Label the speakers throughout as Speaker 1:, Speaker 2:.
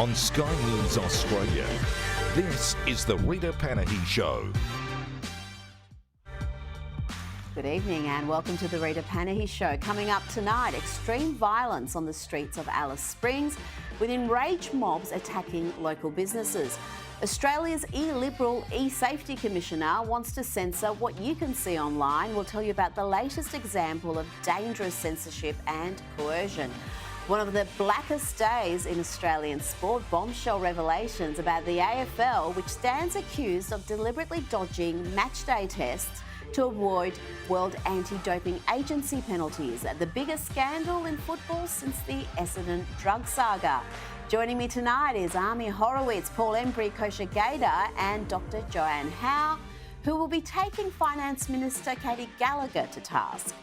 Speaker 1: on Sky News Australia. This is the Rita Panahi Show.
Speaker 2: Good evening and welcome to the Rita Panahi Show. Coming up tonight, extreme violence on the streets of Alice Springs with enraged mobs attacking local businesses. Australia's e-Liberal eSafety Commissioner wants to censor what you can see online. We'll tell you about the latest example of dangerous censorship and coercion. One of the blackest days in Australian sport, bombshell revelations about the AFL, which stands accused of deliberately dodging matchday tests to avoid World Anti-Doping Agency penalties. The biggest scandal in football since the Essendon drug saga. Joining me tonight is Ami Horowitz, Paul Embry, Kosher Gator and Dr. Joanne Howe, who will be taking Finance Minister Katie Gallagher to task.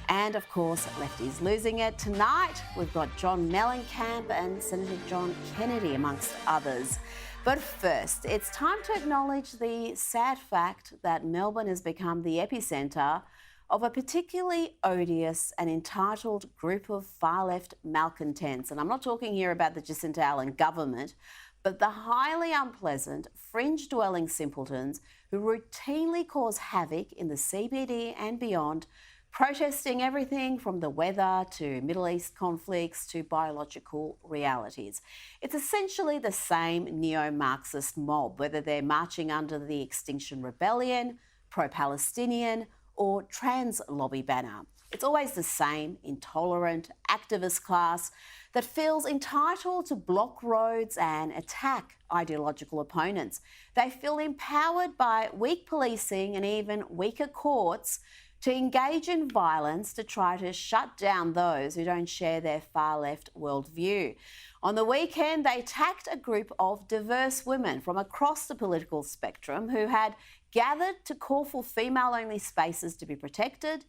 Speaker 2: And of course, Lefty's losing it. Tonight, we've got John Mellencamp and Senator John Kennedy, amongst others. But first, it's time to acknowledge the sad fact that Melbourne has become the epicentre of a particularly odious and entitled group of far-left malcontents. And I'm not talking here about the Jacinta Allen government, but the highly unpleasant, fringe-dwelling simpletons who routinely cause havoc in the CBD and beyond, protesting everything from the weather to Middle East conflicts to biological realities. It's essentially the same neo-Marxist mob, whether they're marching under the Extinction Rebellion, pro-Palestinian, or trans lobby banner. It's always the same intolerant activist class that feels entitled to block roads and attack ideological opponents. They feel empowered by weak policing and even weaker courts to engage in violence to try to shut down those who don't share their far-left worldview. On the weekend, they attacked a group of diverse women from across the political spectrum who had gathered to call for female-only spaces to be protected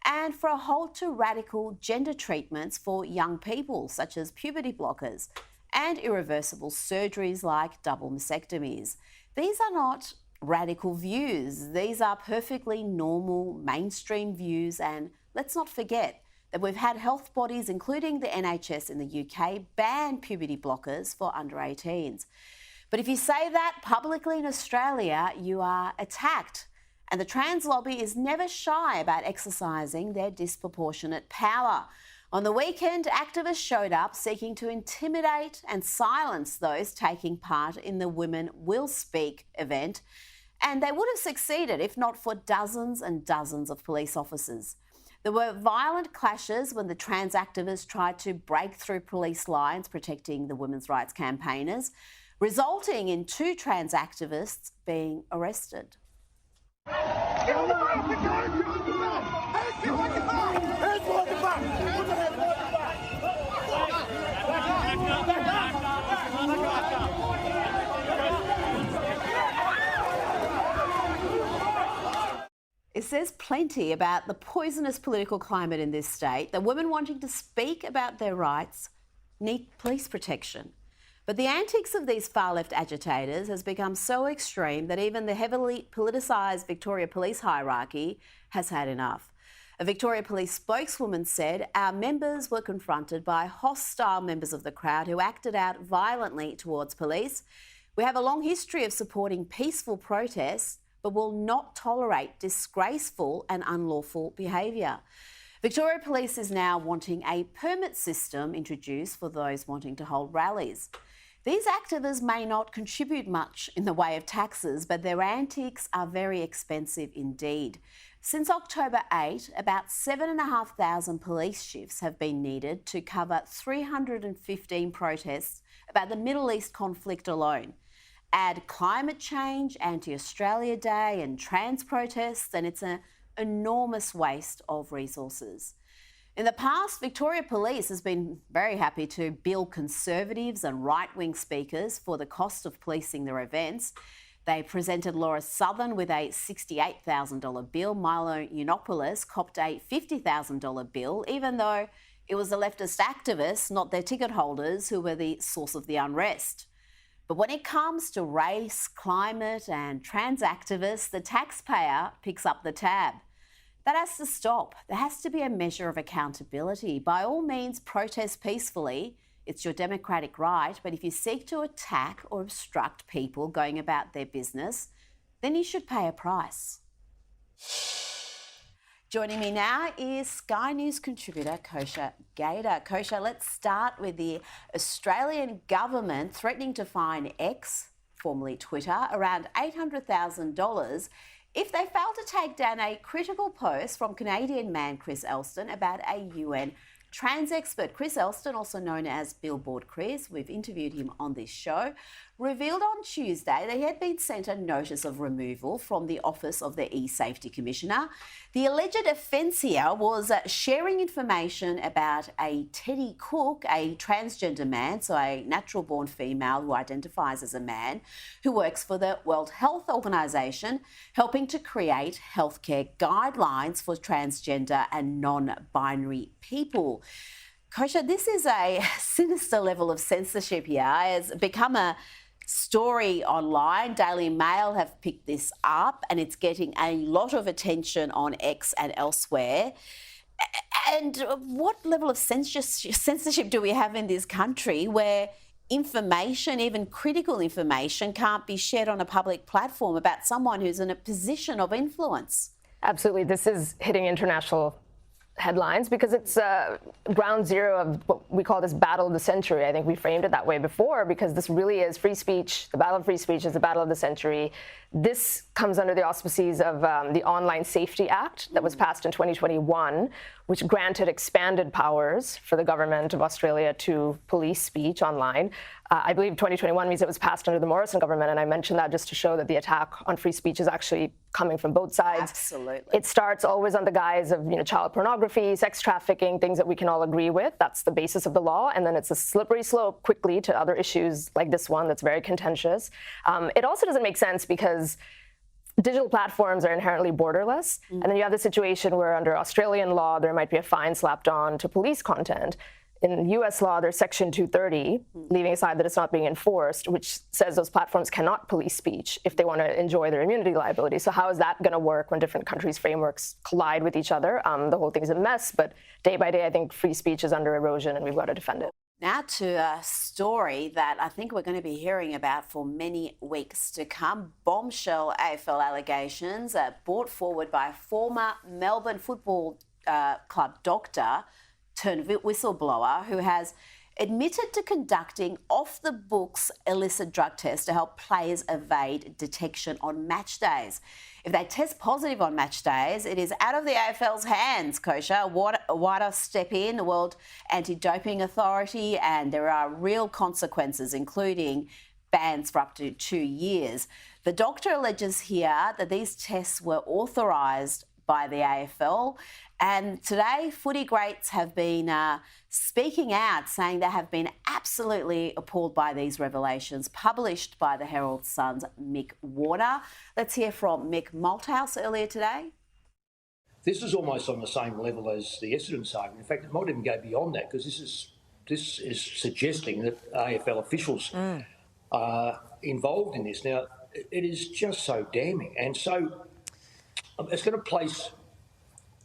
Speaker 2: and for a halt to radical gender treatments for young people, such as puberty blockers and irreversible surgeries like double mastectomies. These are not radical views. These are perfectly normal, mainstream views, and let's not forget that we've had health bodies, including the NHS in the UK, ban puberty blockers for under 18s. But if you say that publicly in Australia, you are attacked. And the trans lobby is never shy about exercising their disproportionate power. On the weekend, activists showed up seeking to intimidate and silence those taking part in the Women Will Speak event. And they would have succeeded if not for dozens and dozens of police officers. There were violent clashes when the trans activists tried to break through police lines protecting the women's rights campaigners, resulting in 2 trans activists being arrested. It says plenty about the poisonous political climate in this state that women wanting to speak about their rights need police protection. But the antics of these far-left agitators has become so extreme that even the heavily politicised Victoria Police hierarchy has had enough. A Victoria Police spokeswoman said, "Our members were confronted by hostile members of the crowd who acted out violently towards police. We have a long history of supporting peaceful protests, but will not tolerate disgraceful and unlawful behaviour." Victoria Police is now wanting a permit system introduced for those wanting to hold rallies. These activists may not contribute much in the way of taxes, but their antics are very expensive indeed. Since October 8, about 7,500 police shifts have been needed to cover 315 protests about the Middle East conflict alone. Add climate change, Anti-Australia Day and trans protests, and it's an enormous waste of resources. In the past, Victoria Police has been very happy to bill conservatives and right-wing speakers for the cost of policing their events. They presented Laura Southern with a $68,000 bill. Milo Yiannopoulos copped a $50,000 bill, even though it was the leftist activists, not their ticket holders, who were the source of the unrest. But when it comes to race, climate and trans activists, the taxpayer picks up the tab. That has to stop. There has to be a measure of accountability. By all means, protest peacefully. It's your democratic right, but if you seek to attack or obstruct people going about their business, then you should pay a price. Joining me now is Sky News contributor Kosha Gator. Kosha, let's start with the Australian government threatening to fine X, formerly Twitter, around $800,000 if they fail to take down a critical post from Canadian man Chris Elston about a UN trans expert. Chris Elston, also known as Billboard Chris, we've interviewed him on this show, revealed on Tuesday that he had been sent a notice of removal from the office of the eSafety Commissioner. The alleged offence here was sharing information about a Teddy Cook, a transgender man, so a natural-born female who identifies as a man, who works for the World Health Organization, helping to create healthcare guidelines for transgender and non-binary people. Kosha, this is a sinister level of censorship here. It's become a story online. Daily Mail have picked this up and it's getting a lot of attention on X and elsewhere. And what level of censorship do we have in this country where information, even critical information, can't be shared on a public platform about someone who's in a position of influence?
Speaker 3: Absolutely. This is hitting international headlines because it's ground zero of what we call this battle of the century. I think we framed it that way before because this really is free speech. The battle of free speech is the battle of the century. This comes under the auspices of the Online Safety Act that was passed in 2021, which granted expanded powers for the government of Australia to police speech online. I believe 2021 means it was passed under the Morrison government, and I mentioned that just to show that the attack on free speech is actually coming from both sides.
Speaker 2: Absolutely.
Speaker 3: It starts always on the guise of child pornography, sex trafficking, things that we can all agree with. That's the basis of the law, and then it's a slippery slope quickly to other issues like this one that's very contentious. It also doesn't make sense because digital platforms are inherently borderless, and then you have the situation where under Australian law there might be a fine slapped on to police content. In US law, there's Section 230, leaving aside that it's not being enforced, which says those platforms cannot police speech if they want to enjoy their immunity liability. So how is that going to work when different countries' frameworks collide with each other? The whole thing's a mess, but day by day, I think free speech is under erosion and we've got to defend it.
Speaker 2: Now to a story that I think we're going to be hearing about for many weeks to come. Bombshell AFL allegations brought forward by a former Melbourne Football Club doctor turned whistleblower who has admitted to conducting off-the-books illicit drug tests to help players evade detection on match days. If they test positive on match days, it is out of the AFL's hands, Kosha. WADA step in, the World Anti-Doping Authority, and there are real consequences, including bans for up to 2 years. The doctor alleges here that these tests were authorised by the AFL. And today, footy greats have been speaking out, saying they have been absolutely appalled by these revelations, published by the Herald Sun's Mick Warner. Let's hear from Mick Malthouse earlier today.
Speaker 4: This is almost on the same level as the Essendon saga. In fact, it might even go beyond that because this is suggesting that AFL officials are involved in this. Now, it is just so damning, and so it's going to place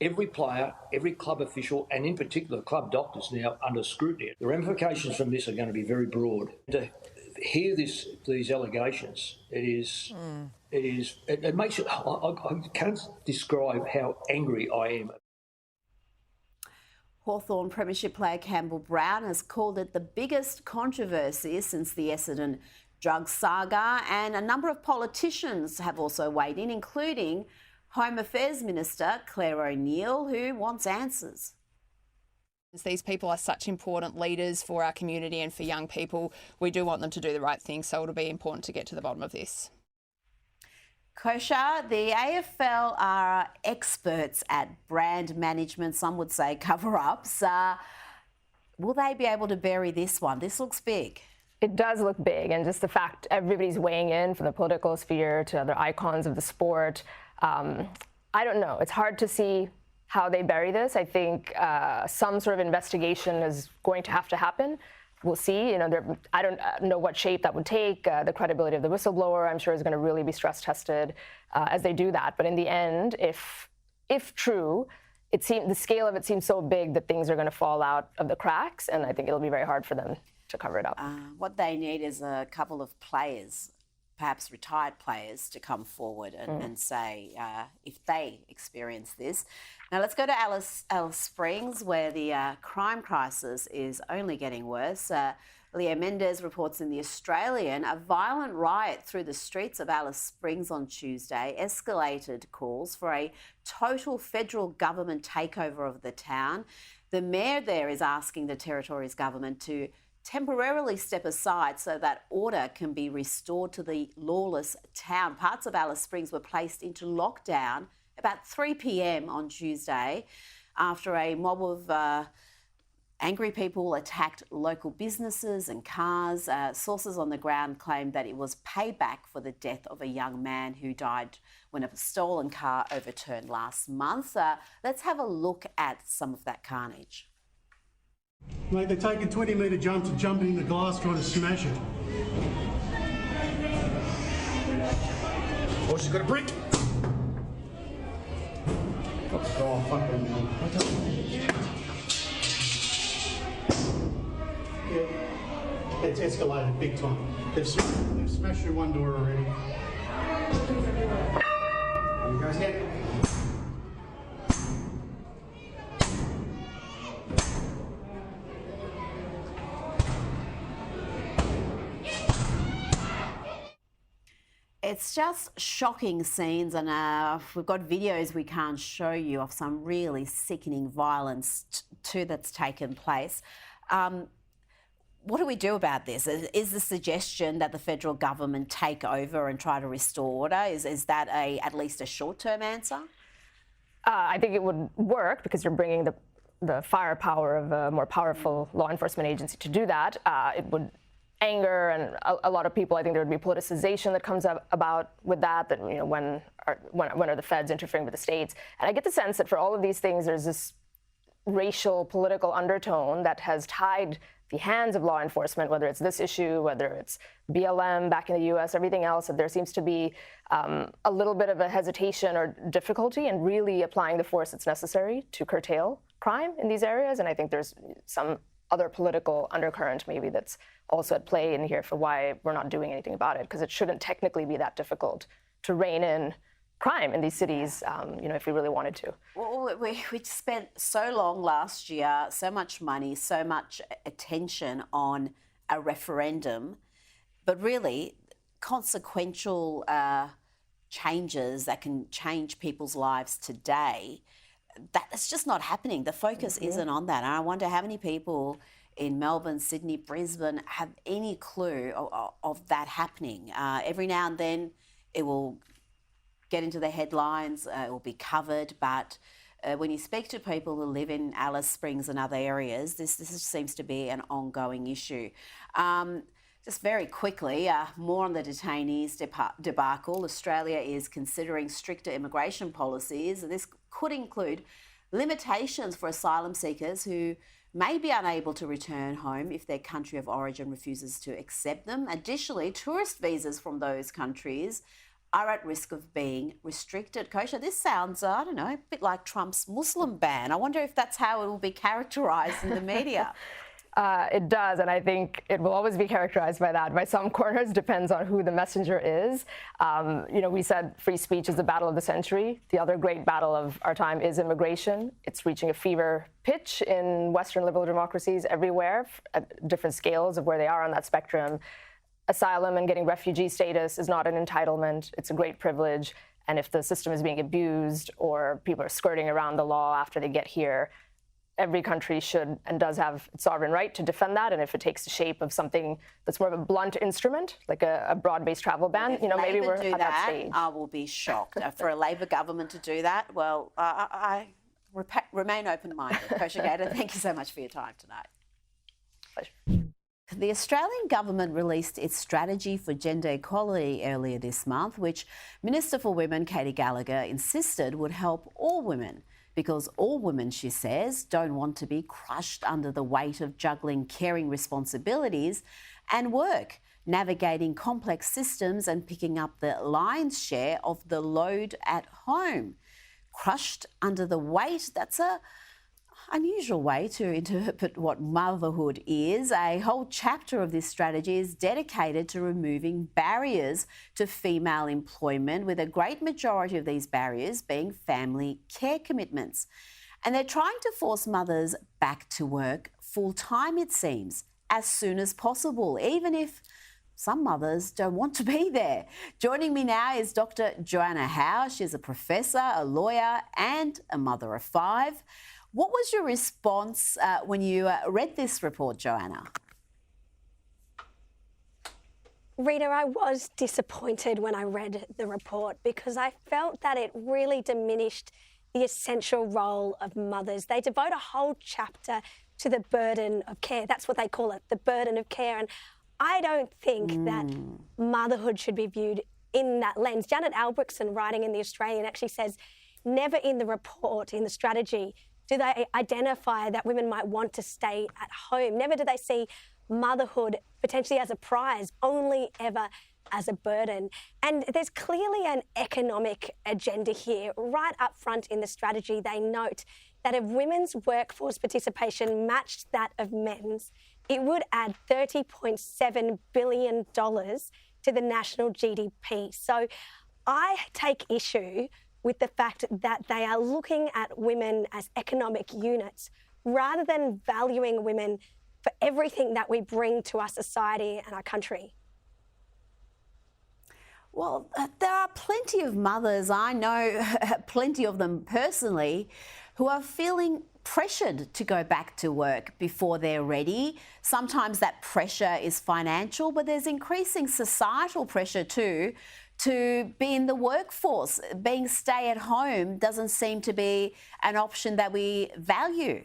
Speaker 4: every player, every club official, and in particular club doctors now under scrutiny. The ramifications from this are going to be very broad. To hear these allegations, it makes it. I can't describe how angry I am.
Speaker 2: Hawthorn Premiership player Campbell Brown has called it the biggest controversy since the Essendon drug saga, and a number of politicians have also weighed in, including Home Affairs Minister Claire O'Neill, who wants answers.
Speaker 5: These people are such important leaders for our community and for young people. We do want them to do the right thing, so it'll be important to get to the bottom of this.
Speaker 2: Kosha, the AFL are experts at brand management, some would say cover-ups. Will they be able to bury this one? This looks big.
Speaker 3: It does look big, and just the fact everybody's weighing in from the political sphere to other icons of the sport. I don't know. It's hard to see how they bury this. I think some sort of investigation is going to have to happen. We'll see. I don't know what shape that would take. The credibility of the whistleblower, I'm sure, is going to really be stress tested as they do that. But in the end, if true, the scale of it seems so big that things are going to fall out of the cracks, and I think it'll be very hard for them to cover it up.
Speaker 2: What they need is a couple of players, perhaps retired players, to come forward and say if they experience this. Now let's go to Alice Springs, where the crime crisis is only getting worse. Leo Mendez reports in The Australian a violent riot through the streets of Alice Springs on Tuesday escalated calls for a total federal government takeover of the town. The mayor there is asking the territory's government to temporarily step aside so that order can be restored to the lawless town. Parts of Alice Springs were placed into lockdown about 3 p.m. on Tuesday after a mob of angry people attacked local businesses and cars. Sources on the ground claimed that it was payback for the death of a young man who died when a stolen car overturned last month. Let's have a look at some of that carnage.
Speaker 6: Mate, they're taking 20-metre jumps and jumping in the glass trying to smash it. Oh, she's got a brick. Oh, fuck them, man. Yeah, it's escalated big time. They've smashed through one door already. There you go, head.
Speaker 2: It's just shocking scenes, and we've got videos we can't show you of some really sickening violence too that's taken place. What do we do about this? Is the suggestion that the federal government take over and try to restore order? Is that at least a short-term answer?
Speaker 3: I think it would work because you're bringing the firepower of a more powerful law enforcement agency to do that. It would anger and a lot of people. I think there would be politicization that comes about with that. That, you know, when are the feds interfering with the states? And I get the sense that for all of these things, there's this racial political undertone that has tied the hands of law enforcement, whether it's this issue, whether it's BLM back in the US, everything else, that there seems to be a little bit of a hesitation or difficulty in really applying the force that's necessary to curtail crime in these areas. And I think there's some other political undercurrent maybe that's also at play in here for why we're not doing anything about it, because it shouldn't technically be that difficult to rein in crime in these cities, you know, if we really wanted to.
Speaker 2: Well, we spent so long last year, so much money, so much attention on a referendum, but really consequential changes that can change people's lives today, that's just not happening. The focus isn't on that. And I wonder how many people in Melbourne, Sydney, Brisbane have any clue of that happening. Every now and then it will get into the headlines, it will be covered, but when you speak to people who live in Alice Springs and other areas, this seems to be an ongoing issue. Just very quickly, more on the detainees debacle. Australia is considering stricter immigration policies, and this could include limitations for asylum seekers who may be unable to return home if their country of origin refuses to accept them. Additionally, tourist visas from those countries are at risk of being restricted. Kosha, this sounds, I don't know, a bit like Trump's Muslim ban. I wonder if that's how it will be characterised in the media.
Speaker 3: It does, and I think it will always be characterized by that. By some corners, depends on who the messenger is. You know, we said free speech is the battle of the century. The other great battle of our time is immigration. It's reaching a fever pitch in Western liberal democracies everywhere, at different scales of where they are on that spectrum. Asylum and getting refugee status is not an entitlement. It's a great privilege. And if the system is being abused or people are skirting around the law after they get here, every country should and does have its sovereign right to defend that. And if it takes the shape of something that's more of a blunt instrument, like a broad-based travel ban, you know, maybe we're at that stage.
Speaker 2: I will be shocked. For a Labor government to do that, well, I remain open-minded. Kosha Gator, thank you so much for your time tonight.
Speaker 3: Pleasure.
Speaker 2: The Australian government released its strategy for gender equality earlier this month, which Minister for Women, Katie Gallagher, insisted would help all women. Because all women, she says, don't want to be crushed under the weight of juggling caring responsibilities and work, navigating complex systems and picking up the lion's share of the load at home. crushed under the weight. That's a unusual way to interpret what motherhood is. A whole chapter of this strategy is dedicated to removing barriers to female employment, with a great majority of these barriers being family care commitments. And they're trying to force mothers back to work full-time, it seems, as soon as possible, even if some mothers don't want to be there. Joining me now is Dr. Joanna Howe. She's a professor, a lawyer, and a mother of 5. What was your response when you read this report, Joanna?
Speaker 7: Rita, I was disappointed when I read the report because I felt that it really diminished the essential role of mothers. They devote a whole chapter to the burden of care. That's what they call it, the burden of care. And I don't think that motherhood should be viewed in that lens. Janet Albrechtsen, writing in The Australian, actually says, never in the report, in the strategy, do they identify that women might want to stay at home. Never do they see motherhood potentially as a prize, only ever as a burden. And there's clearly an economic agenda here. Right up front in the strategy, they note that if women's workforce participation matched that of men's, it would add $30.7 billion to the national GDP. So I take issue with the fact that they are looking at women as economic units rather than valuing women for everything that we bring to our society and our country.
Speaker 2: Well, there are plenty of mothers, I know plenty of them personally, who are feeling pressured to go back to work before they're ready. Sometimes that pressure is financial, but there's increasing societal pressure too to be in the workforce. Being stay at home doesn't seem to be an option that we value.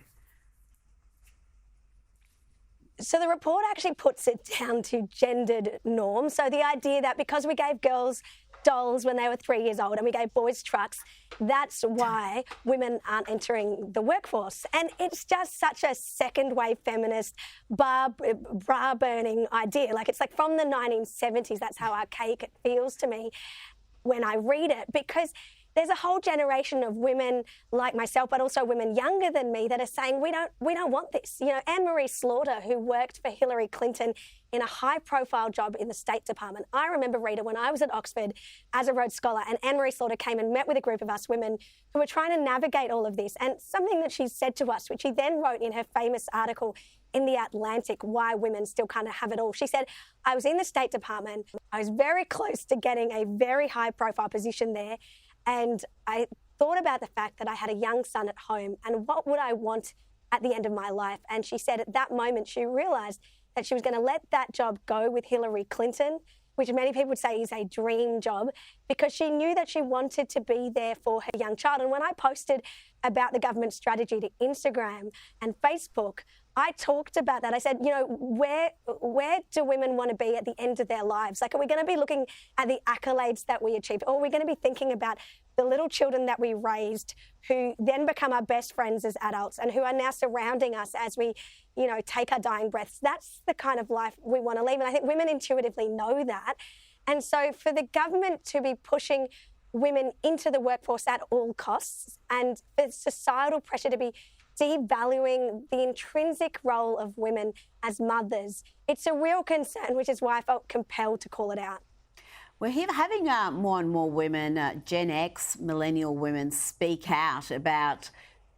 Speaker 7: So the report actually puts it down to gendered norms. So the idea that because we gave girls dolls when they were 3 years old and we gave boys trucks, that's why women aren't entering the workforce. And it's just such a second-wave feminist bra-burning idea. Like, it's like from the 1970s. That's how archaic it feels to me when I read it, because there's a whole generation of women like myself, but also women younger than me, that are saying we don't want this. You know, Anne-Marie Slaughter, who worked for Hillary Clinton in a high-profile job in the State Department. I remember, Rita, when I was at Oxford as a Rhodes Scholar, and Anne-Marie Slaughter came and met with a group of us women who were trying to navigate all of this. And something that she said to us, which she then wrote in her famous article in The Atlantic, Why Women Still Can't Have It All. She said, I was in the State Department. I was very close to getting a very high-profile position there. And I thought about the fact that I had a young son at home and what would I want at the end of my life. And she said at that moment she realised that she was going to let that job go with Hillary Clinton, which many people would say is a dream job, because she knew that she wanted to be there for her young child. And when I posted about the government strategy to Instagram and Facebook, I talked about that. I said, you know, where do women want to be at the end of their lives? Like, are we going to be looking at the accolades that we achieved? Or are we going to be thinking about the little children that we raised who then become our best friends as adults and who are now surrounding us as we, you know, take our dying breaths? That's the kind of life we want to live. And I think women intuitively know that. And so for the government to be pushing women into the workforce at all costs, and for societal pressure to be devaluing the intrinsic role of women as mothers, it's a real concern, which is why I felt compelled to call it out.
Speaker 2: We're having more and more women, Gen X, millennial women, speak out about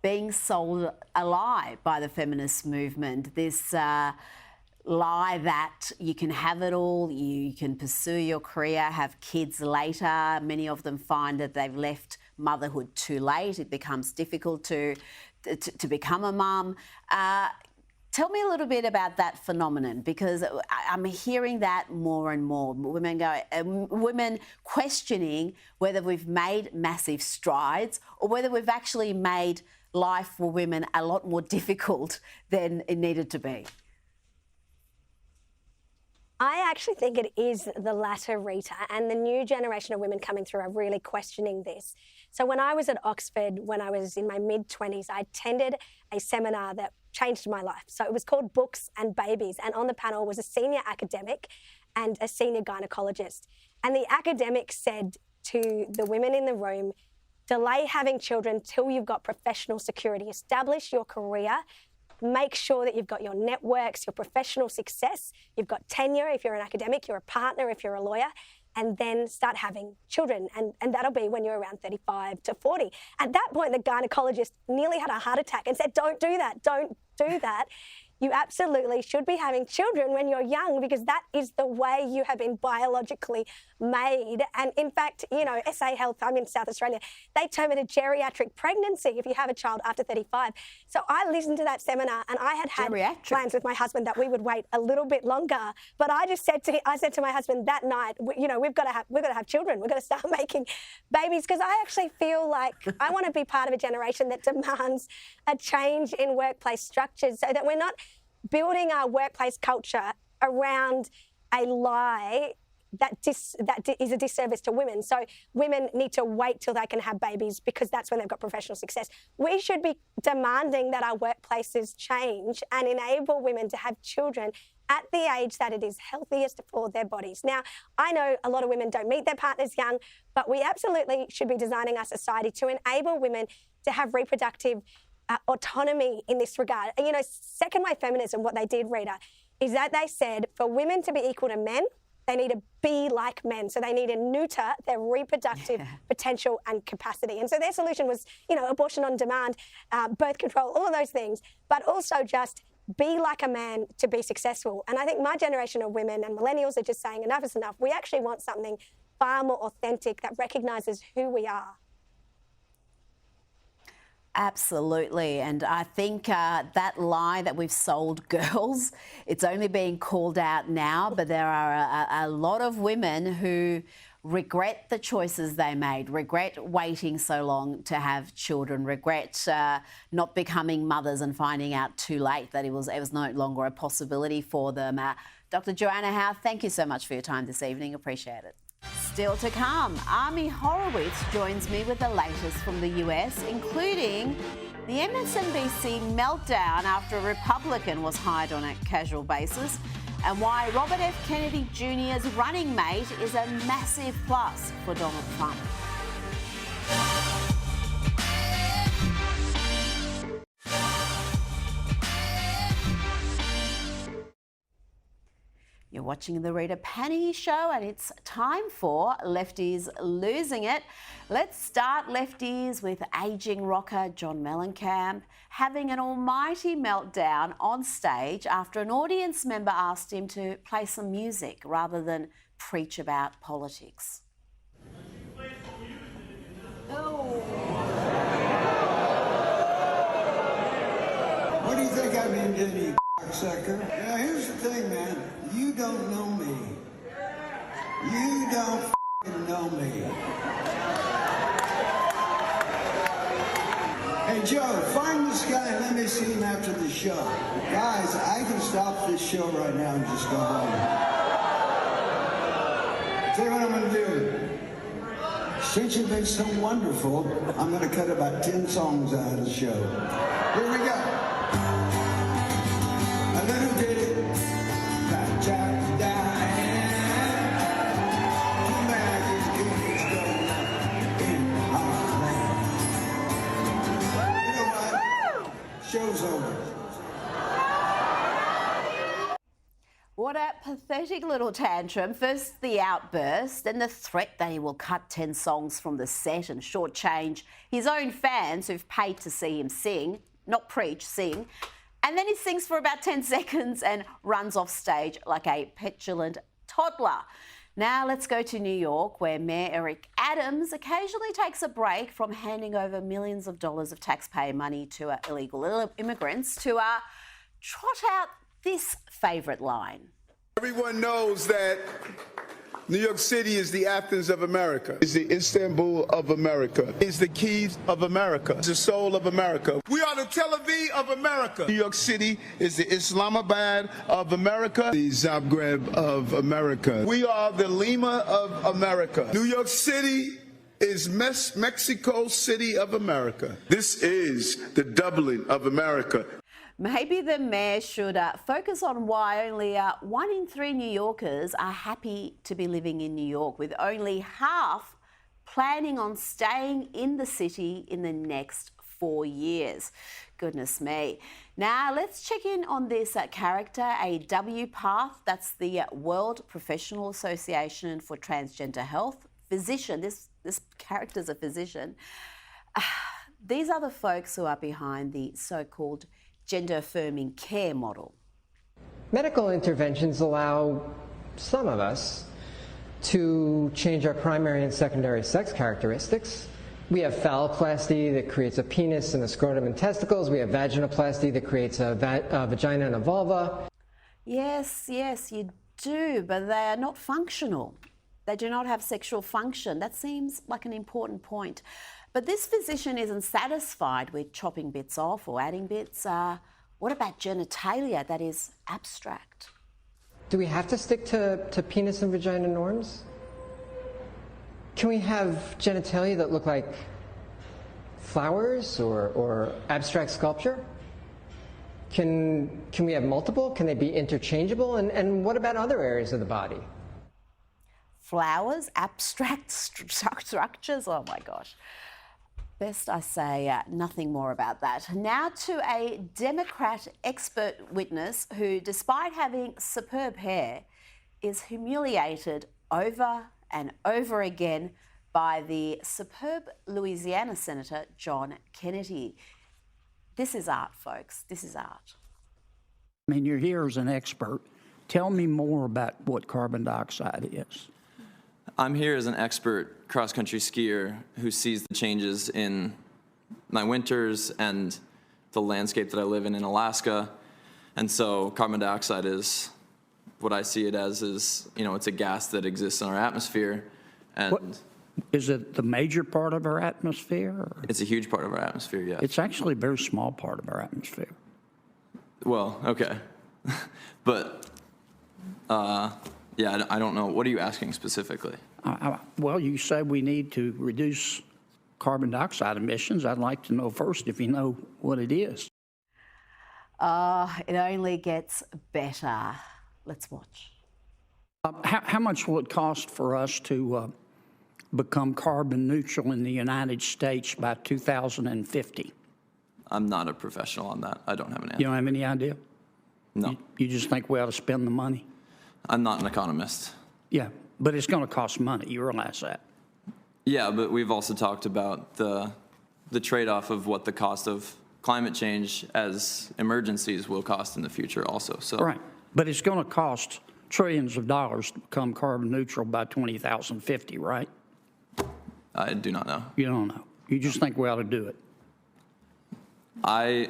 Speaker 2: being sold a lie by the feminist movement. This lie that you can have it all, you can pursue your career, have kids later. Many of them find that they've left motherhood too late. It becomes difficult to become a mum. Tell me a little bit about that phenomenon, because I'm hearing that more and more. Women questioning whether we've made massive strides or whether we've actually made life for women a lot more difficult than it needed to be.
Speaker 7: I actually think it is the latter, Rita, and the new generation of women coming through are really questioning this. So when I was at Oxford, when I was in my mid-20s, I attended a seminar that changed my life. So it was called Books and Babies, and on the panel was a senior academic and a senior gynecologist. And the academic said to the women in the room, delay having children till you've got professional security. Establish your career. Make sure that you've got your networks, your professional success. You've got tenure if you're an academic, you're a partner if you're a lawyer, and then start having children. And that'll be when you're around 35 to 40. At that point, the gynecologist nearly had a heart attack and said, don't do that, don't do that. You absolutely should be having children when you're young, because that is the way you have been biologically made. And in fact, you know, SA Health, I'm in South Australia, they term it a geriatric pregnancy if you have a child after 35. So I listened to that seminar and I had plans with my husband that we would wait a little bit longer. But I just said to my husband that night, you know, we've got to have children. We've got to start making babies, because I actually feel like I want to be part of a generation that demands a change in workplace structures, so that we're not building our workplace culture around a lie that is a disservice to women. So women need to wait till they can have babies because that's when they've got professional success. We should be demanding that our workplaces change and enable women to have children at the age that it is healthiest for their bodies. Now, I know a lot of women don't meet their partners young, but we absolutely should be designing our society to enable women to have reproductive autonomy in this regard. And, you know, second wave feminism, what they did, Rita, is that they said for women to be equal to men, they need to be like men. So they need to neuter their reproductive potential and capacity. And so their solution was, you know, abortion on demand, birth control, all of those things, but also just be like a man to be successful. And I think my generation of women and millennials are just saying enough is enough. We actually want something far more authentic that recognises who we are.
Speaker 2: Absolutely. And I think that lie that we've sold girls, it's only being called out now, but there are a lot of women who regret the choices they made, regret waiting so long to have children, regret not becoming mothers and finding out too late that it was no longer a possibility for them. Dr. Joanna Howe, thank you so much for your time this evening. Appreciate it. Still to come, Ami Horowitz joins me with the latest from the US, including the MSNBC meltdown after a Republican was hired on a casual basis, and why Robert F. Kennedy Jr.'s running mate is a massive plus for Donald Trump. You're watching the Rita Panahi Show, and it's time for Lefties Losing It. Let's start, Lefties, with ageing rocker John Mellencamp having an almighty meltdown on stage after an audience member asked him to play some music rather than preach about politics.
Speaker 8: What do you think I've been doing, you sucker? Now, here's the thing, man. You don't know me. You don't know me. Hey, Joe, find this guy and let me see him after the show. Guys, I can stop this show right now and just go home. Tell you what I'm going to do. Since you've been so wonderful, I'm going to cut about 10 songs out of the show. Here we go. A little ditty. Show's over.
Speaker 2: What a pathetic little tantrum. First the outburst, then the threat that he will cut 10 songs from the set and shortchange his own fans who've paid to see him sing, not preach, sing. And then he sings for about 10 seconds and runs off stage like a petulant toddler. Now let's go to New York, where Mayor Eric Adams occasionally takes a break from handing over millions of dollars of taxpayer money to illegal immigrants to trot out this favourite line.
Speaker 9: Everyone knows that New York City is the Athens of America. It's the Istanbul of America. It's the keys of America. It's the soul of America. We are the Tel Aviv of America. New York City is the Islamabad of America. The Zagreb of America. We are the Lima of America. New York City is Mexico City of America. This is the Dublin of America.
Speaker 2: Maybe the mayor should focus on why only 1 in 3 New Yorkers are happy to be living in New York, with only half planning on staying in the city in the next 4 years. Goodness me. Now let's check in on this character, a WPATH, that's the World Professional Association for Transgender Health. Physician, this character's a physician. These are the folks who are behind the so-called gender-affirming care model.
Speaker 10: Medical interventions allow some of us to change our primary and secondary sex characteristics. We have phalloplasty that creates a penis and a scrotum and testicles. We have vaginoplasty that creates a vagina and a vulva.
Speaker 2: Yes, you do, but they are not functional. They do not have sexual function. That seems like an important point. But this physician isn't satisfied with chopping bits off or adding bits. What about genitalia that is abstract?
Speaker 10: Do we have to stick to penis and vagina norms? Can we have genitalia that look like flowers or abstract sculpture? Can we have multiple? Can they be interchangeable? And what about other areas of the body?
Speaker 2: Flowers, abstract structures, oh my gosh. Best I say nothing more about that. Now to a Democrat expert witness who, despite having superb hair, is humiliated over and over again by the superb Louisiana Senator John Kennedy. This is art, folks. This is art.
Speaker 11: I mean, you're here as an expert. Tell me more about what carbon dioxide is.
Speaker 12: I'm here as an expert cross-country skier who sees the changes in my winters and the landscape that I live in Alaska. And so carbon dioxide is what I see it as is, it's a gas that exists in our atmosphere. And
Speaker 11: what, is it the major part of our atmosphere? Or?
Speaker 12: It's a huge part of our atmosphere, yes.
Speaker 11: It's actually a very small part of our atmosphere.
Speaker 12: Well, okay. But, yeah, I don't know. What are you asking specifically?
Speaker 11: Well, you said we need to reduce carbon dioxide emissions. I'd like to know first if you know what it is.
Speaker 2: It only gets better. Let's watch.
Speaker 11: How much will it cost for us to become carbon neutral in the United States by 2050?
Speaker 12: I'm not a professional on that. I don't have an answer.
Speaker 11: You don't have any idea?
Speaker 12: No.
Speaker 11: You just think we ought to spend the money?
Speaker 12: I'm not an economist.
Speaker 11: Yeah, but it's going to cost money. You realize that?
Speaker 12: Yeah, but we've also talked about the trade-off of what the cost of climate change as emergencies will cost in the future also. So.
Speaker 11: Right, but it's going to cost trillions of dollars to become carbon neutral by 2050, right?
Speaker 12: I do not know.
Speaker 11: You don't know. You just think we ought to do it.
Speaker 12: I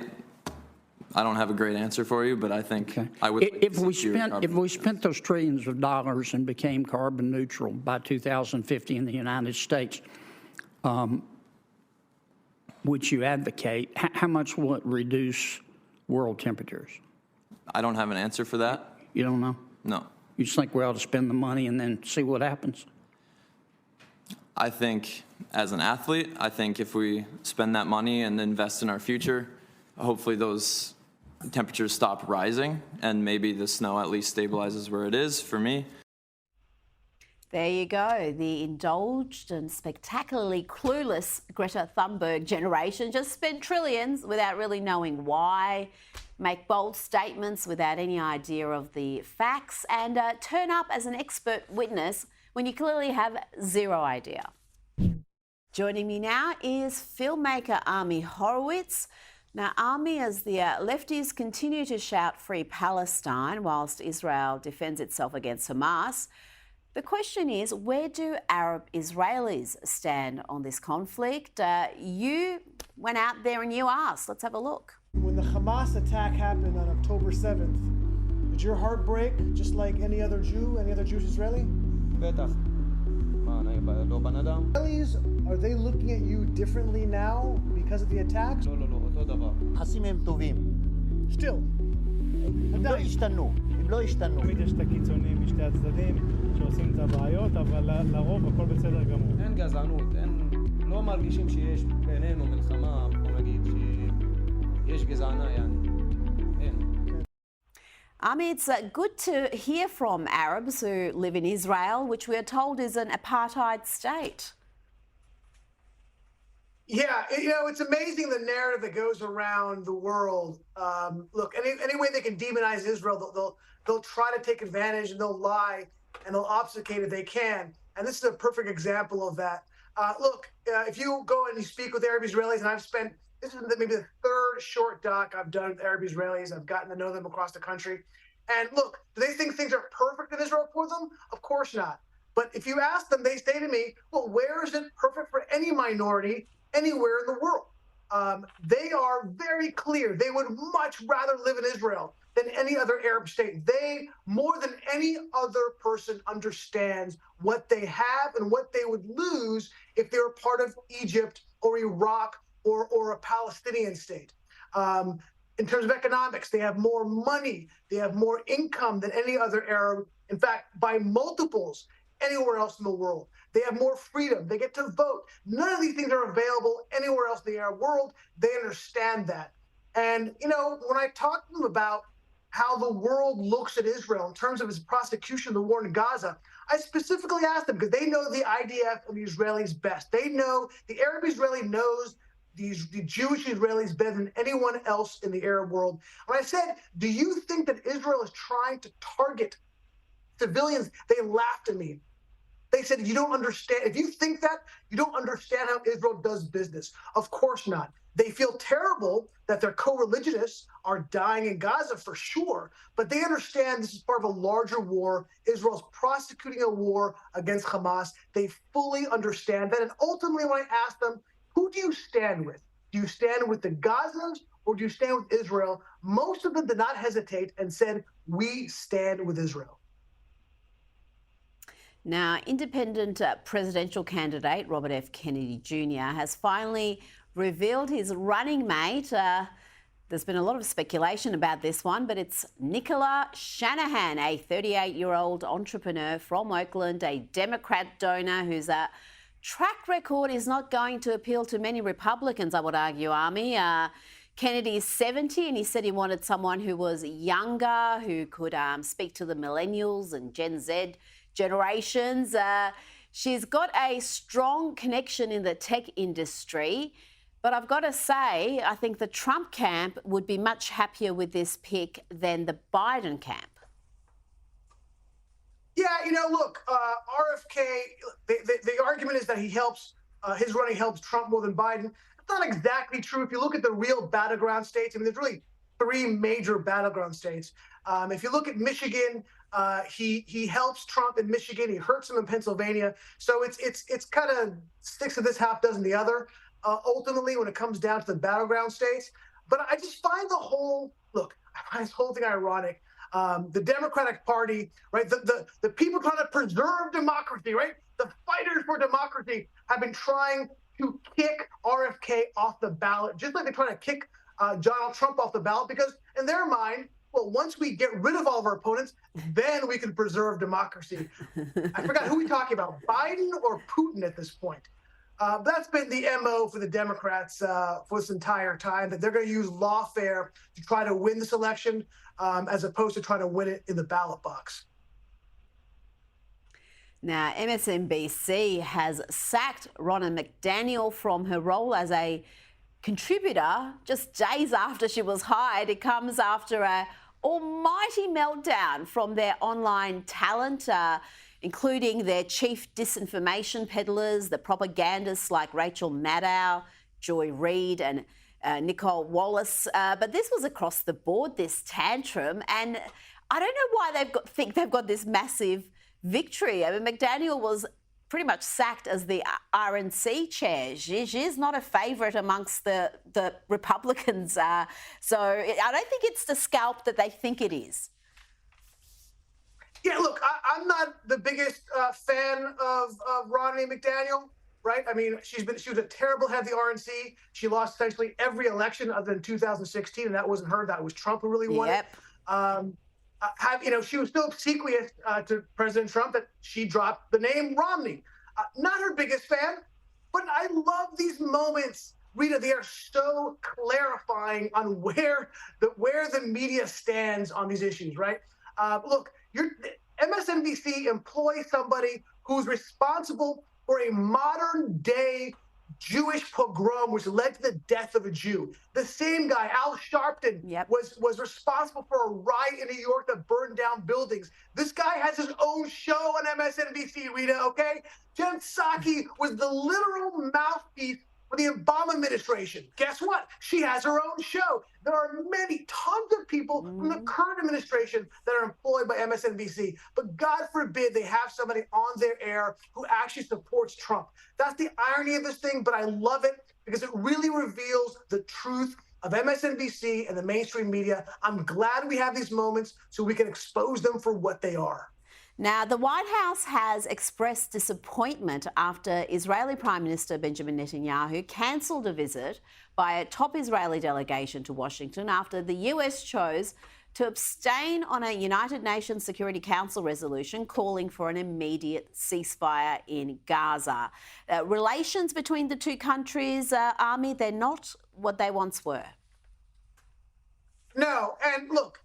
Speaker 12: don't have a great answer for you, but I think I would.
Speaker 11: If we spent those trillions of dollars and became carbon neutral by 2050 in the United States, which you advocate, how much will it reduce world temperatures?
Speaker 12: I don't have an answer for that.
Speaker 11: You don't know?
Speaker 12: No.
Speaker 11: You just think we ought to spend the money and then see what happens?
Speaker 12: I think as an athlete, I think if we spend that money and invest in our future, hopefully those temperatures stop rising and maybe the snow at least stabilizes where it is for me.
Speaker 2: There you go. The indulged and spectacularly clueless Greta Thunberg generation just spent trillions without really knowing why, make bold statements without any idea of the facts, and turn up as an expert witness when you clearly have zero idea. Joining me now is filmmaker Ami Horowitz. Now, Ami, as the lefties continue to shout free Palestine whilst Israel defends itself against Hamas, the question is, where do Arab Israelis stand on this conflict? You went out there and you asked. Let's have a look.
Speaker 13: When the Hamas attack happened on October 7th, did your heart break just like any other Jew, any other Jewish Israeli? Israelis, are they looking at you differently now because of the attacks? Still.
Speaker 14: הם לא השתנו, הם לא השתנו. תמיד יש את הקיצונים משתי הצדדים שעושים את הבעיות, אבל לרוב הכל בסדר גמור. אין גזענות, לא מרגישים שיש בינינו מלחמה, בוא נגיד, שיש גזענה,
Speaker 2: It's good to hear from Arabs who live in Israel, which we are told is an apartheid state.
Speaker 13: Yeah, it's amazing the narrative that goes around the world. Look, any way they can demonize Israel, they'll try to take advantage and they'll lie and they'll obfuscate if they can. And this is a perfect example of that. Look, if you go and you speak with Arab Israelis, and this is maybe the third short doc I've done with Arab Israelis. I've gotten to know them across the country. And look, do they think things are perfect in Israel for them? Of course not. But if you ask them, they say to me, well, where is it perfect for any minority anywhere in the world? They are very clear. They would much rather live in Israel than any other Arab state. They, more than any other person, understands what they have and what they would lose if they were part of Egypt or Iraq or a Palestinian state. In terms of economics, they have more money, they have more income than any other Arab, in fact, by multiples anywhere else in the world. They have more freedom, they get to vote. None of these things are available anywhere else in the Arab world. They understand that. And, when I talk to them about how the world looks at Israel in terms of its prosecution of the war in Gaza, I specifically asked them because they know the IDF and the Israelis best. They know, the Arab Israeli knows the Jewish Israelis better than anyone else in the Arab world. And I said, do you think that Israel is trying to target civilians? They laughed at me. They said, you don't understand. If you think that, you don't understand how Israel does business. Of course not. They feel terrible that their co-religionists are dying in Gaza for sure, but they understand this is part of a larger war. Israel's prosecuting a war against Hamas. They fully understand that. And ultimately, when I ask them, who do you stand with? Do you stand with the Gazans or do you stand with Israel? Most of them did not hesitate and said, we stand with Israel.
Speaker 2: Now, independent presidential candidate Robert F. Kennedy Jr. has finally revealed his running mate. There's been a lot of speculation about this one, but it's Nicola Shanahan, a 38-year-old entrepreneur from Oakland, a Democrat donor whose track record is not going to appeal to many Republicans, I would argue, Army. Kennedy is 70 and he said he wanted someone who was younger, who could speak to the millennials and Gen Z generations. She's got a strong connection in the tech industry, but I've got to say, I think the Trump camp would be much happier with this pick than the Biden camp.
Speaker 13: Yeah, look, RFK, the argument is that he helps, his running helps Trump more than Biden. It's not exactly true. If you look at the real battleground states, there's really three major battleground states. If you look at Michigan, he helps Trump in Michigan. He hurts him in Pennsylvania. So it's kind of six of this, half dozen the other, ultimately, when it comes down to the battleground states. But I just find I find this whole thing ironic. The Democratic Party, right? The people trying to preserve democracy, right? The fighters for democracy have been trying to kick RFK off the ballot, just like they're trying to kick Donald Trump off the ballot, because in their mind, well, once we get rid of all of our opponents, then we can preserve democracy. I forgot who we're talking about, Biden or Putin at this point. That's been the MO for the Democrats for this entire time, that they're going to use lawfare to try to win this election as opposed to trying to win it in the ballot box.
Speaker 2: Now, MSNBC has sacked Ronna McDaniel from her role as a contributor just days after she was hired. It comes after a almighty meltdown from their online talent, including their chief disinformation peddlers, the propagandists like Rachel Maddow, Joy Reid and Nicole Wallace. But this was across the board, this tantrum, and I don't know why think they've got this massive victory. I mean, McDaniel was pretty much sacked as the RNC chair. She's not a favourite amongst the Republicans. So I don't think it's the scalp that they think it is.
Speaker 13: Yeah, look, I'm not the biggest fan of Ronna McDaniel, right? I mean, she was a terrible head of the RNC. She lost essentially every election other than 2016, and that wasn't her. That was Trump who really won it. She was so obsequious to President Trump that she dropped the name Romney. Not her biggest fan, but I love these moments, Rita. They are so clarifying on where the media stands on these issues, right? Look, MSNBC employs somebody who's responsible for a modern day Jewish pogrom, which led to the death of a Jew. The same guy, Al Sharpton, was responsible for a riot in New York that burned down buildings. This guy has his own show on MSNBC, Rita, okay? Jen Psaki was the literal mouthpiece for the Obama administration. Guess what? She has her own show. There are tons of people from the current administration that are employed by MSNBC. But God forbid they have somebody on their air who actually supports Trump. That's the irony of this thing, but I love it because it really reveals the truth of MSNBC and the mainstream media. I'm glad we have these moments so we can expose them for what they are.
Speaker 2: Now, the White House has expressed disappointment after Israeli Prime Minister Benjamin Netanyahu cancelled a visit by a top Israeli delegation to Washington after the US chose to abstain on a United Nations Security Council resolution calling for an immediate ceasefire in Gaza. Relations between the two countries, Army, they're not what they once were.
Speaker 13: No, and look,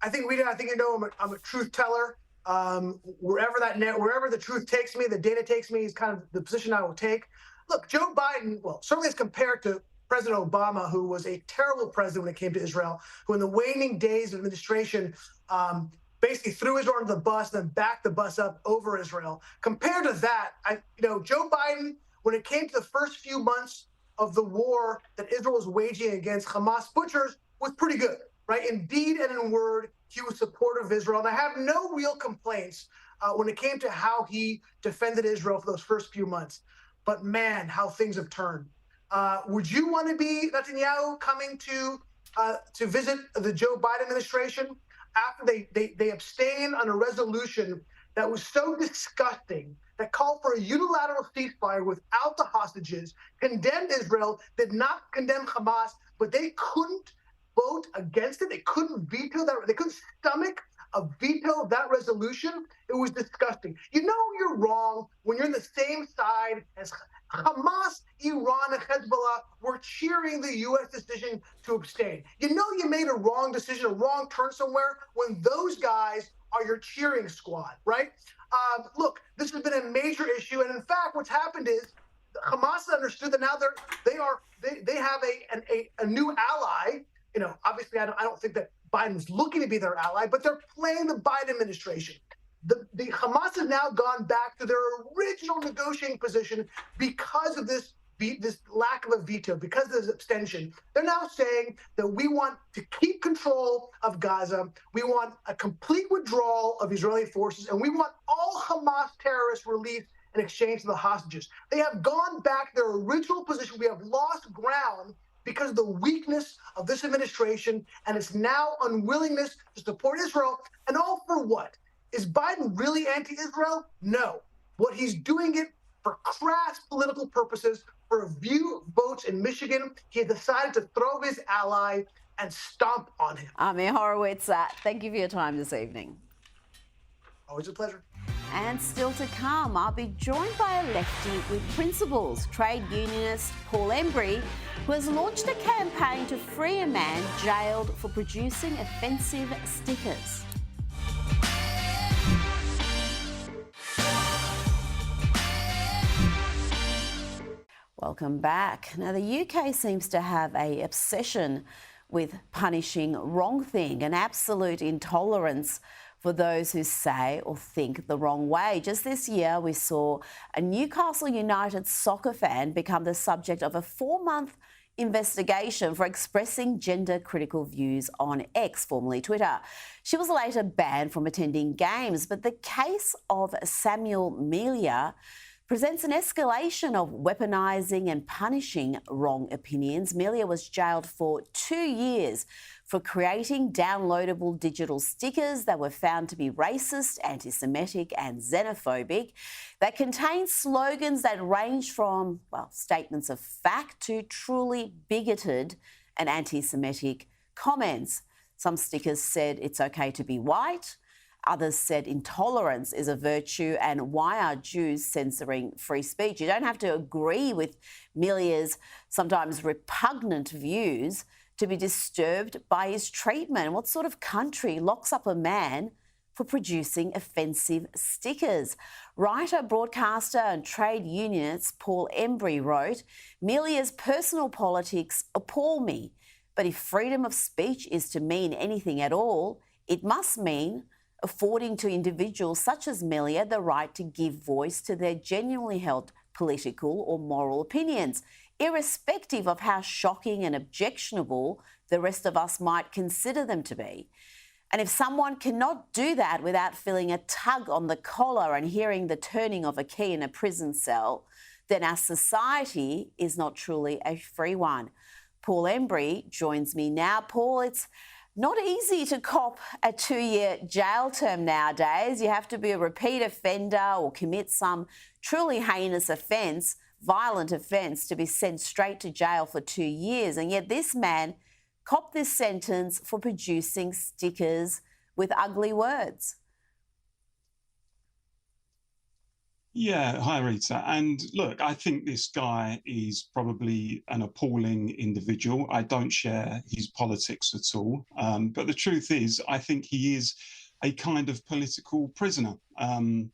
Speaker 13: I think you know I'm a truth teller. Wherever the truth takes me, the data takes me is kind of the position I will take. Look, Joe Biden, well, certainly as compared to President Obama, who was a terrible president when it came to Israel, who in the waning days of administration basically threw Israel under the bus, then backed the bus up over Israel. Compared to that, Joe Biden, when it came to the first few months of the war that Israel was waging against Hamas butchers, was pretty good, right? In deed and in word, he was supportive of Israel. And I have no real complaints when it came to how he defended Israel for those first few months. But man, how things have turned. Would you want to be Netanyahu coming to visit the Joe Biden administration after they abstained on a resolution that was so disgusting, that called for a unilateral ceasefire without the hostages, condemned Israel, did not condemn Hamas, but they couldn't vote against it. They couldn't veto that. They couldn't stomach a veto of that resolution. It was disgusting. You know you're wrong when you're on the same side as Hamas, Iran, and Hezbollah were cheering the U.S. decision to abstain. You know you made a wrong decision, a wrong turn somewhere when those guys are your cheering squad, right? Look, this has been a major issue, and in fact, what's happened is Hamas has understood that now they have a new ally. Obviously, I don't think that Biden's looking to be their ally, but they're playing the Biden administration. The Hamas has now gone back to their original negotiating position because of this lack of a veto, because of this abstention. They're now saying that we want to keep control of Gaza, we want a complete withdrawal of Israeli forces, and we want all Hamas terrorists released in exchange for the hostages. They have gone back to their original position. We have lost ground because of the weakness of this administration and its now unwillingness to support Israel. And all for what? Is Biden really anti-Israel? No. What he's doing it for crass political purposes, for a few votes in Michigan, he decided to throw his ally and stomp on him.
Speaker 2: Amir Horowitz, thank you for your time this evening.
Speaker 13: Always a pleasure.
Speaker 2: And still to come, I'll be joined by a lefty with principles, trade unionist Paul Embry, who has launched a campaign to free a man jailed for producing offensive stickers. Welcome back. Now, the UK seems to have an obsession with punishing wrongthing, an absolute intolerance for those who say or think the wrong way. Just this year, we saw a Newcastle United soccer fan become the subject of a 4-month investigation for expressing gender-critical views on X, formerly Twitter. She was later banned from attending games, but the case of Samuel Melia presents an escalation of weaponising and punishing wrong opinions. Melia was jailed for 2 years for creating downloadable digital stickers that were found to be racist, anti-Semitic and xenophobic, that contained slogans that ranged from, well, statements of fact to truly bigoted and anti-Semitic comments. Some stickers said it's okay to be white. Others said intolerance is a virtue, and why are Jews censoring free speech? You don't have to agree with Melia's sometimes repugnant views to be disturbed by his treatment. What sort of country locks up a man for producing offensive stickers. Writer, broadcaster and trade unionist Paul Embry wrote, "Melia's personal politics appall me, but if freedom of speech is to mean anything at all, it must mean affording to individuals such as Melia the right to give voice to their genuinely held political or moral opinions, irrespective of how shocking and objectionable the rest of us might consider them to be. And if someone cannot do that without feeling a tug on the collar and hearing the turning of a key in a prison cell, then our society is not truly a free one." Paul Embry joins me now. Paul, it's not easy to cop a 2-year jail term nowadays. You have to be a repeat offender or commit some truly heinous offence, violent offence, to be sent straight to jail for 2 years. And yet this man copped this sentence for producing stickers with ugly words.
Speaker 15: Yeah, hi Rita. And look, I think this guy is probably an appalling individual. I don't share his politics at all. But the truth is, I think he is a kind of political prisoner. And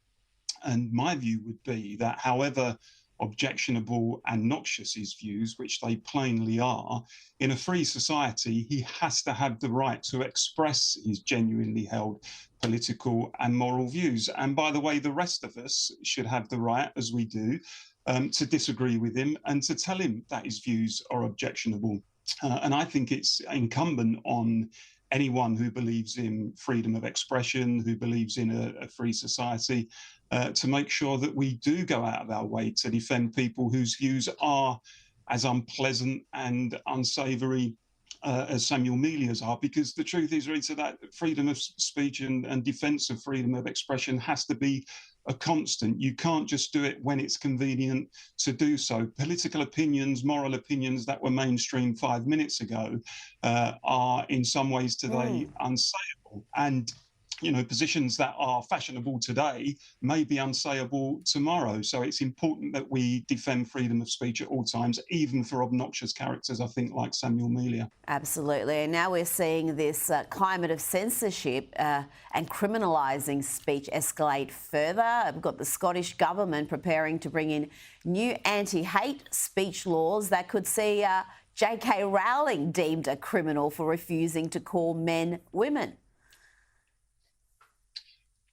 Speaker 15: my view would be that however objectionable and noxious his views, which they plainly are, in a free society, he has to have the right to express his genuinely held political and moral views. And by the way, the rest of us should have the right, as we do, to disagree with him and to tell him that his views are objectionable. And I think it's incumbent on anyone who believes in freedom of expression, who believes in a free society, to make sure that we do go out of our way to defend people whose views are as unpleasant and unsavoury as Samuel Melia's are. Because the truth is, Rita, that freedom of speech and defence of freedom of expression has to be a constant. You can't just do it when it's convenient to do so. Political opinions, moral opinions that were mainstream 5 minutes ago are in some ways today unsayable. And you know, positions that are fashionable today may be unsayable tomorrow. So it's important that we defend freedom of speech at all times, even for obnoxious characters, I think, like Samuel Melia.
Speaker 2: Absolutely. And now we're seeing this climate of censorship and criminalising speech escalate further. We've got the Scottish government preparing to bring in new anti-hate speech laws that could see J.K. Rowling deemed a criminal for refusing to call men women.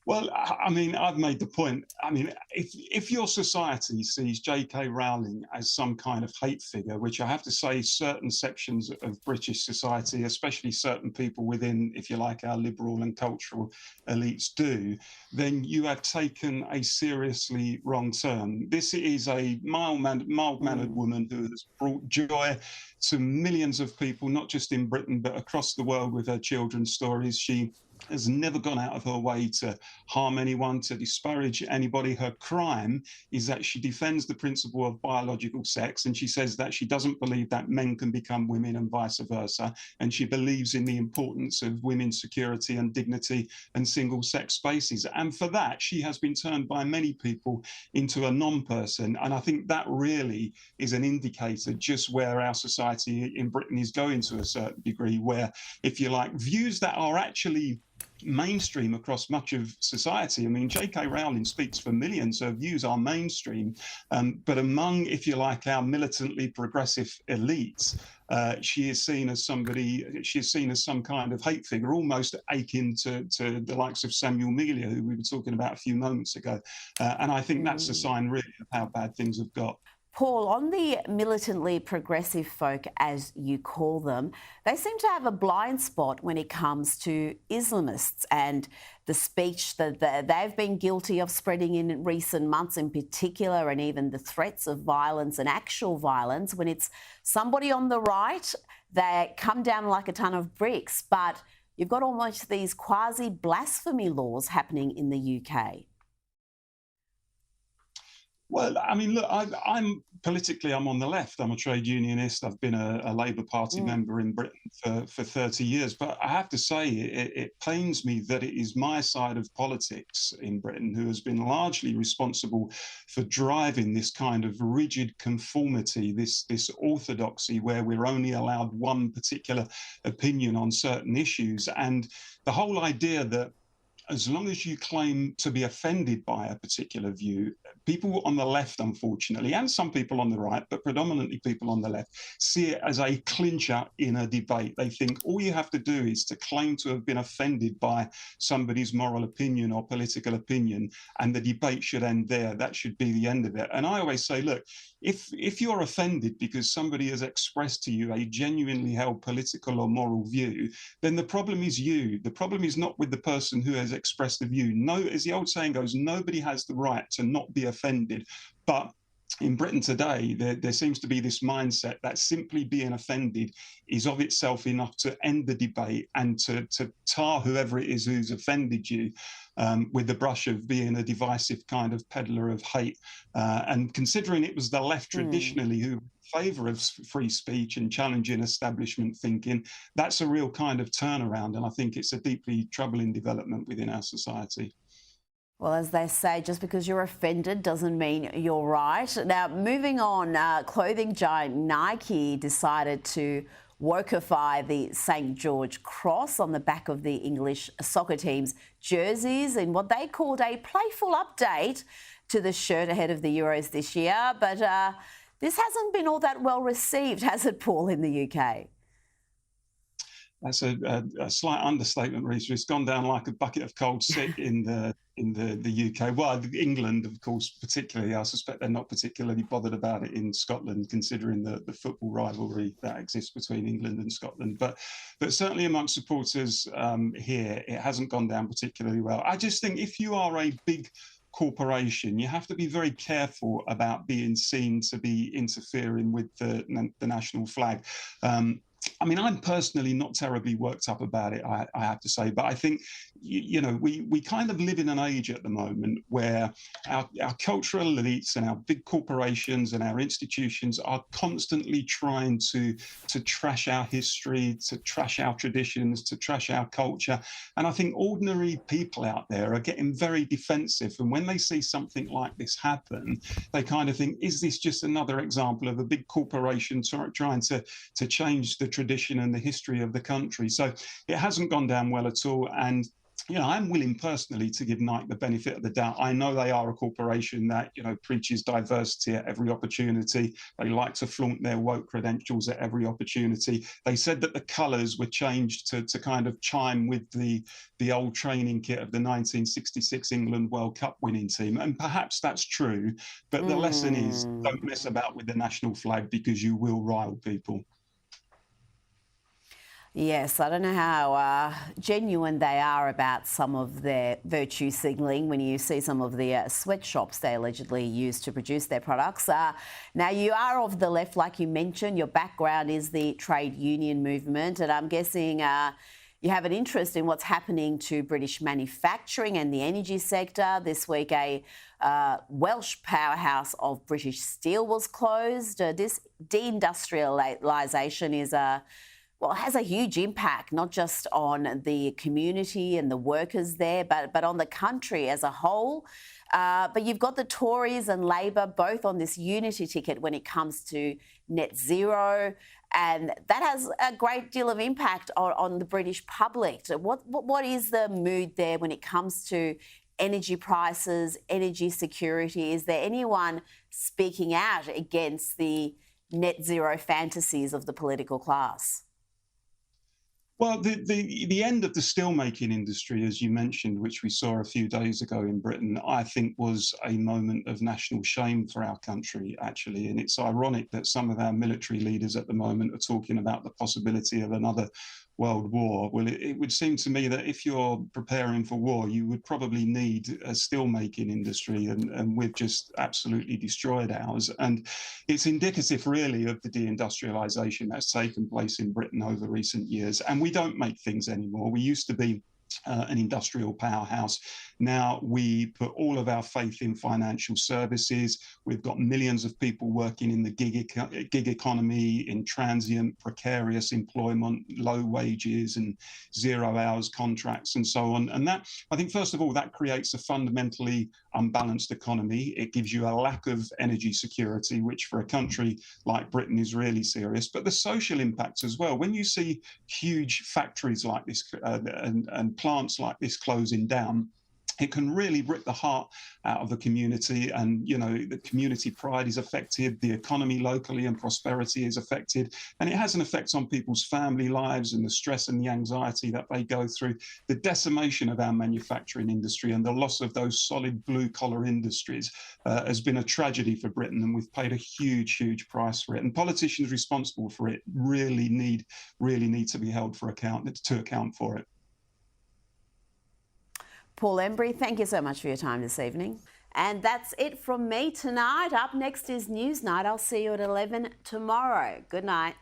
Speaker 15: Well, I mean, I've made the point. I mean, if your society sees J.K. Rowling as some kind of hate figure, which I have to say certain sections of British society, especially certain people within, if you like, our liberal and cultural elites do, then you have taken a seriously wrong turn. This is a mild-mannered woman who has brought joy to millions of people, not just in Britain, but across the world with her children's stories. She has never gone out of her way to harm anyone, to disparage anybody. Her crime is that she defends the principle of biological sex, and she says that she doesn't believe that men can become women and vice versa, and she believes in the importance of women's security and dignity and single-sex spaces. And for that, she has been turned by many people into a non-person, and I think that really is an indicator just where our society in Britain is going to a certain degree, where, if you like, views that are actually mainstream across much of society. I mean, J.K. Rowling speaks for millions. Her views are mainstream, but among, if you like, our militantly progressive elites, she is seen as somebody. She is seen as some kind of hate figure, almost akin to the likes of Samuel Melia, who we were talking about a few moments ago. And I think that's a sign, really, of how bad things have got.
Speaker 2: Paul, on the militantly progressive folk, as you call them, they seem to have a blind spot when it comes to Islamists and the speech that they've been guilty of spreading in recent months in particular, and even the threats of violence and actual violence. When it's somebody on the right, they come down like a ton of bricks. But you've got almost these quasi-blasphemy laws happening in the UK.
Speaker 15: Well, I mean, look, I'm politically, I'm on the left. I'm a trade unionist. I've been a Labour Party member in Britain for 30 years. But I have to say, it pains me that it is my side of politics in Britain who has been largely responsible for driving this kind of rigid conformity, this orthodoxy where we're only allowed one particular opinion on certain issues. And the whole idea that as long as you claim to be offended by a particular view, people on the left, unfortunately, and some people on the right, but predominantly people on the left, see it as a clincher in a debate. They think all you have to do is to claim to have been offended by somebody's moral opinion or political opinion, and the debate should end there. That should be the end of it. And I always say, look, if you're offended because somebody has expressed to you a genuinely held political or moral view, then the problem is you. The problem is not with the person who has expressed a view. No, as the old saying goes, nobody has the right to not be offended. But in Britain today, there seems to be this mindset that simply being offended is of itself enough to end the debate and to tar whoever it is who's offended you with the brush of being a divisive kind of peddler of hate. And considering it was the left traditionally who favour of free speech and challenging establishment thinking, that's a real kind of turnaround. And I think it's a deeply troubling development within our society.
Speaker 2: Well, as they say, just because you're offended doesn't mean you're right. Now, moving on, clothing giant Nike decided to wokeify the St. George Cross on the back of the English soccer team's jerseys in what they called a playful update to the shirt ahead of the Euros this year. But this hasn't been all that well received, has it, Paul, in the UK?
Speaker 15: That's a slight understatement, Rita. It's gone down like a bucket of cold sick in the UK. Well, England, of course, particularly. I suspect they're not particularly bothered about it in Scotland, considering the football rivalry that exists between England and Scotland. But certainly amongst supporters here, it hasn't gone down particularly well. I just think if you are a big corporation, you have to be very careful about being seen to be interfering with the national flag. I mean, I'm personally not terribly worked up about it, I have to say, but I think, you know, we kind of live in an age at the moment where our cultural elites and our big corporations and our institutions are constantly trying to trash our history, to trash our traditions, to trash our culture. And I think ordinary people out there are getting very defensive. And when they see something like this happen, they kind of think, is this just another example of a big corporation trying to change the tradition and the history of the country? So it hasn't gone down well at all. And you know, I'm willing personally to give Nike the benefit of the doubt. I know they are a corporation that, you know, preaches diversity at every opportunity. They like to flaunt their woke credentials at every opportunity. They said that the colours were changed to kind of chime with the old training kit of the 1966 England World Cup winning team. And perhaps that's true. But the lesson is, don't mess about with the national flag because you will rile people.
Speaker 2: Yes, I don't know how genuine they are about some of their virtue signalling when you see some of the sweatshops they allegedly use to produce their products. Now, you are of the left, like you mentioned. Your background is the trade union movement, and I'm guessing you have an interest in what's happening to British manufacturing and the energy sector. This week, a Welsh powerhouse of British steel was closed. This deindustrialisation is has a huge impact, not just on the community and the workers there, but on the country as a whole. But you've got the Tories and Labor both on this unity ticket when it comes to net zero, and that has a great deal of impact on the British public. What is the mood there when it comes to energy prices, energy security? Is there anyone speaking out against the net zero fantasies of the political class?
Speaker 15: Well, the end of the steelmaking industry, as you mentioned, which we saw a few days ago in Britain, I think was a moment of national shame for our country, actually. And it's ironic that some of our military leaders at the moment are talking about the possibility of another world war. Well, it would seem to me that if you're preparing for war, you would probably need a steelmaking industry, and we've just absolutely destroyed ours. And it's indicative, really, of the deindustrialisation that's taken place in Britain over recent years. And we don't make things anymore. We used to be an industrial powerhouse. Now we put all of our faith in financial services. We've got millions of people working in the gig economy, in transient, precarious employment, low wages and 0 hours contracts and so on. And that, I think, first of all, that creates a fundamentally unbalanced economy. It gives you a lack of energy security, which for a country like Britain is really serious. But the social impacts as well. When you see huge factories like this and plants like this closing down, it can really rip the heart out of the community, and the community pride is affected, the economy locally and prosperity is affected, and it has an effect on people's family lives and the stress and the anxiety that they go through. The decimation of our manufacturing industry and the loss of those solid blue-collar industries has been a tragedy for Britain, and we've paid a huge price for it. And politicians responsible for it really need to be held to account for it.
Speaker 2: Paul Embry, thank you so much for your time this evening. And that's it from me tonight. Up next is News Night. I'll see you at 11 tomorrow. Good night.